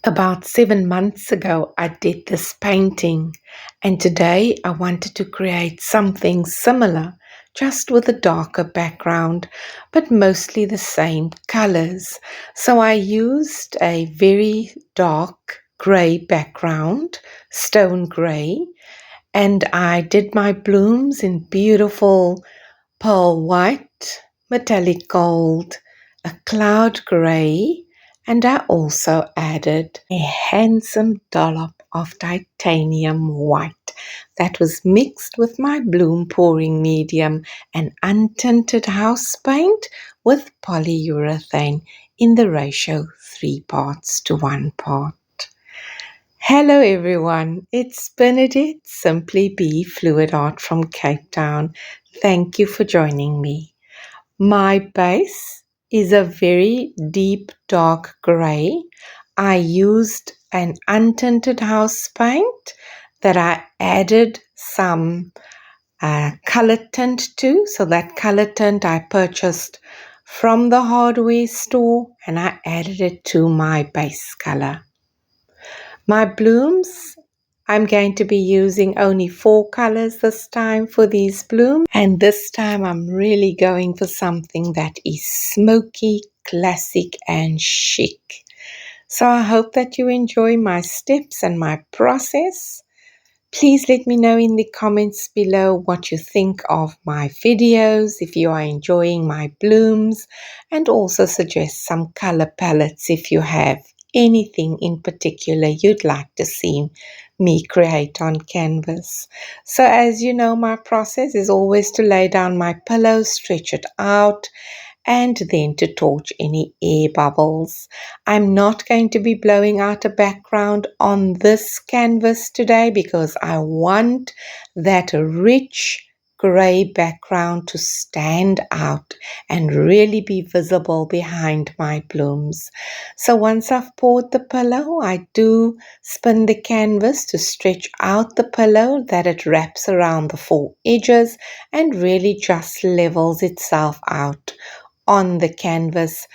About 7 months ago, I did this painting, and today I wanted to create something similar, just with a darker background, but mostly the same colors. So I used a very dark grey background, stone grey, and I did my blooms in beautiful pearl white, metallic gold, a cloud grey, and I also added a handsome dollop of titanium white that was mixed with my bloom pouring medium and untinted house paint with polyurethane in the ratio 3 parts to 1 part. Hello everyone, it's Bernadette, Simply Be Fluid Art from Cape Town. Thank you for joining me. My base is a very deep dark grey. I used an untinted house paint that I added some color tint to. So that color tint I purchased from the hardware store and I added it to my base color. My blooms, I'm going to be using only 4 colors this time for these blooms. And this time I'm really going for something that is smoky, classic and chic. So I hope that you enjoy my steps and my process. Please let me know in the comments below what you think of my videos, if you are enjoying my blooms, and also suggest some color palettes if you have anything in particular you'd like to see me create on canvas. So as you know, my process is always to lay down my pillow, stretch it out, and then to torch any air bubbles. I'm not going to be blowing out a background on this canvas today because I want that rich grey background to stand out and really be visible behind my blooms. So once I've poured the pillow, I do spin the canvas to stretch out the pillow that it wraps around the 4 edges and really just levels itself out on the canvas,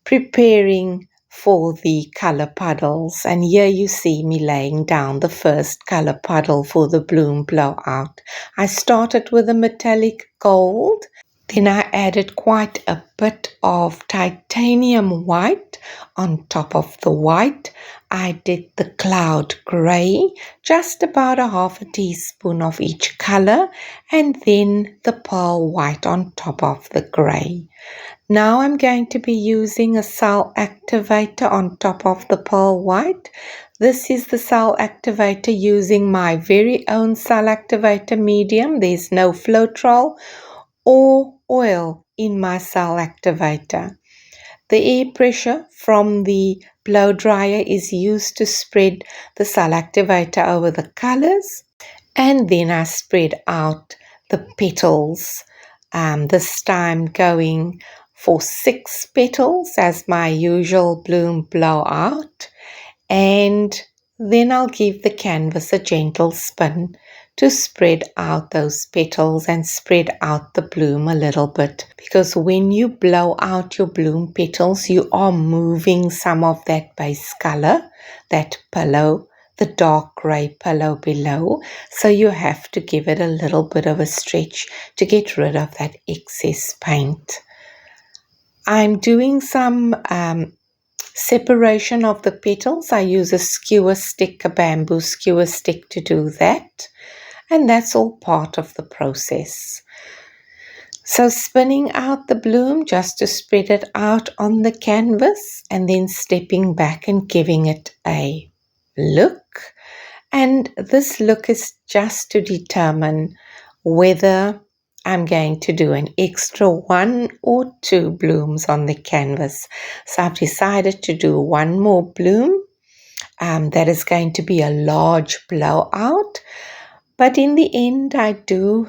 preparing for the color puddles. And here you see me laying down the first color puddle for the bloom blowout. I started with a metallic gold, then I added quite a bit of titanium white on top of the white. I did the cloud grey, just about a half a teaspoon of each color, and then the pearl white on top of the grey. Now I'm going to be using a cell activator on top of the pearl white. This is the cell activator using my very own cell activator medium. There's no Floetrol or oil in my cell activator. The air pressure from the blow dryer is used to spread the cell activator over the colors, and then I spread out the petals, this time going for 6 petals as my usual bloom blowout, and then I'll give the canvas a gentle spin to spread out those petals and spread out the bloom a little bit, because when you blow out your bloom petals, you are moving some of that base color, that pillow, the dark grey pillow below, so you have to give it a little bit of a stretch to get rid of that excess paint. I'm doing some separation of the petals. I use a skewer stick, a bamboo skewer stick to do that. And that's all part of the process. So spinning out the bloom just to spread it out on the canvas, and then stepping back and giving it a look. And this look is just to determine whether I'm going to do an extra 1 or 2 blooms on the canvas. So I've decided to do 1 more bloom. That is going to be a large blowout. But in the end, I do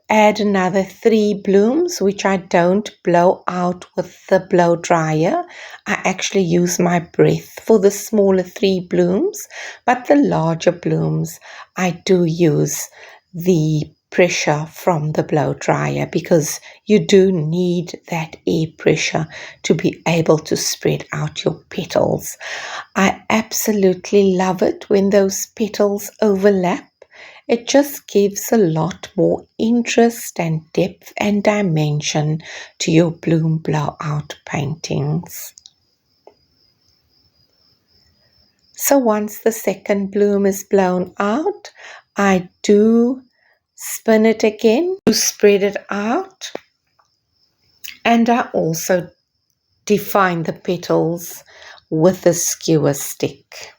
add another 3 blooms, which I don't blow out with the blow dryer. I actually use my breath for the smaller 3 blooms, but the larger blooms, I do use the pressure from the blow dryer, because you do need that air pressure to be able to spread out your petals. I absolutely love it when those petals overlap. It just gives a lot more interest and depth and dimension to your bloom blowout paintings. So once the second bloom is blown out, I do spin it again to spread it out, and I also define the petals with a skewer stick.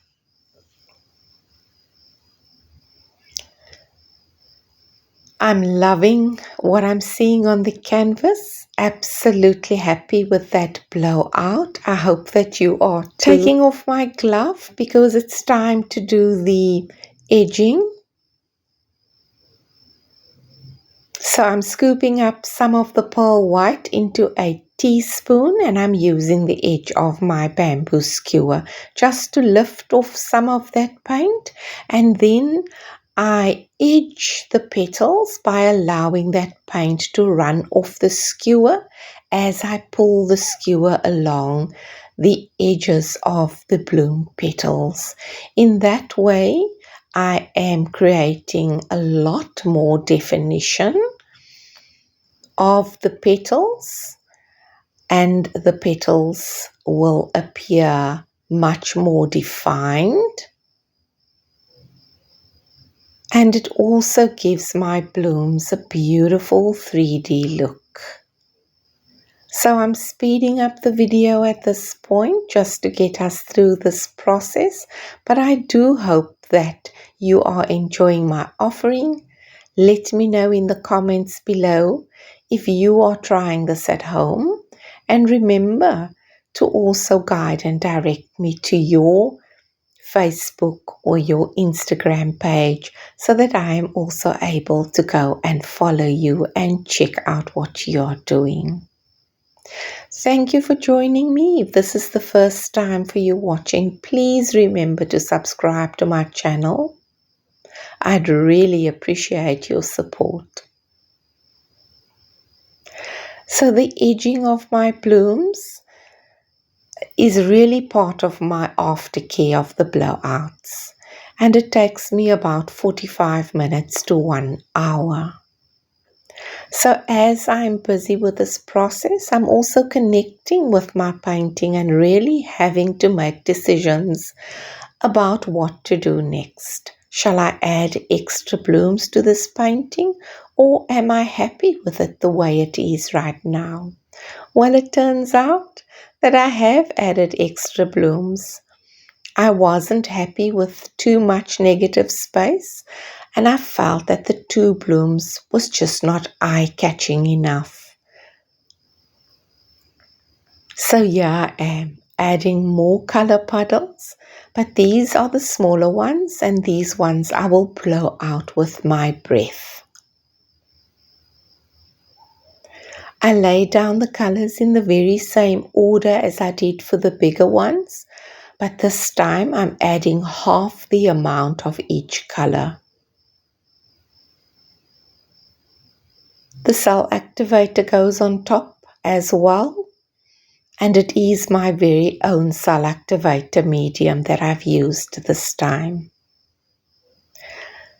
I'm loving what I'm seeing on the canvas. Absolutely happy with that blowout. I hope that you are too. Taking off my glove because it's time to do the edging. So I'm scooping up some of the pearl white into a teaspoon, and I'm using the edge of my bamboo skewer just to lift off some of that paint, and then I edge the petals by allowing that paint to run off the skewer as I pull the skewer along the edges of the bloom petals. In that way, I am creating a lot more definition of the petals, and the petals will appear much more defined. And it also gives my blooms a beautiful 3D look. So I'm speeding up the video at this point just to get us through this process, but I do hope that you are enjoying my offering. Let me know in the comments below if you are trying this at home, and remember to also guide and direct me to your Facebook or your Instagram page so that I am also able to go and follow you and check out what you're doing. Thank you for joining me. If this is the first time for you watching, please remember to subscribe to my channel. I'd really appreciate your support. So the edging of my blooms is really part of my aftercare of the blowouts, and it takes me about 45 minutes to 1 hour. So as I'm busy with this process, I'm also connecting with my painting and really having to make decisions about what to do next. Shall I add extra blooms to this painting, or am I happy with it the way it is right now? Well, it turns out that I have added extra blooms. I wasn't happy with too much negative space, and I felt that the 2 blooms was just not eye-catching enough. So here I am adding more color puddles, but these are the smaller ones, and these ones I will blow out with my breath. I lay down the colors in the very same order as I did for the bigger ones, but this time I'm adding half the amount of each color. The cell activator goes on top as well, and it is my very own cell activator medium that I've used this time.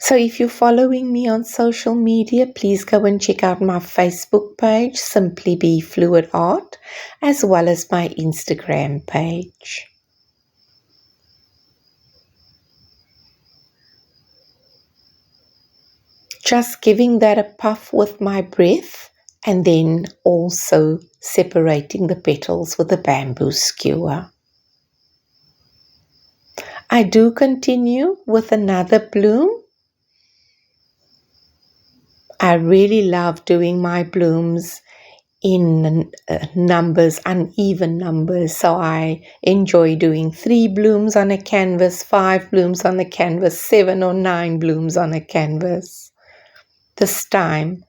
So if you're following me on social media, please go and check out my Facebook page, Simply Be Fluid Art, as well as my Instagram page. Just giving that a puff with my breath, and then also separating the petals with a bamboo skewer. I do continue with another bloom. I really love doing my blooms in numbers, uneven numbers. So I enjoy doing 3 blooms on a canvas, 5 blooms on a canvas, 7 or 9 blooms on a canvas. This time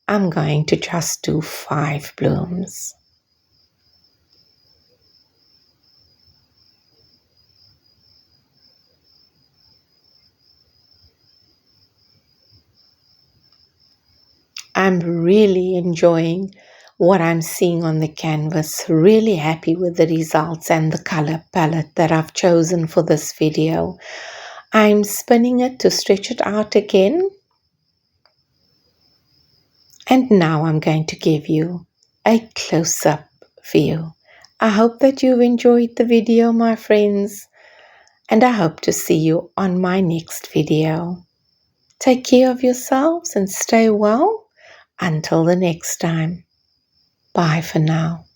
I'm going to just do 5 blooms. I'm really enjoying what I'm seeing on the canvas. Really happy with the results and the color palette that I've chosen for this video. I'm spinning it to stretch it out again. And now I'm going to give you a close-up view. I hope that you've enjoyed the video, my friends, and I hope to see you on my next video. Take care of yourselves and stay well until the next time. Bye for now.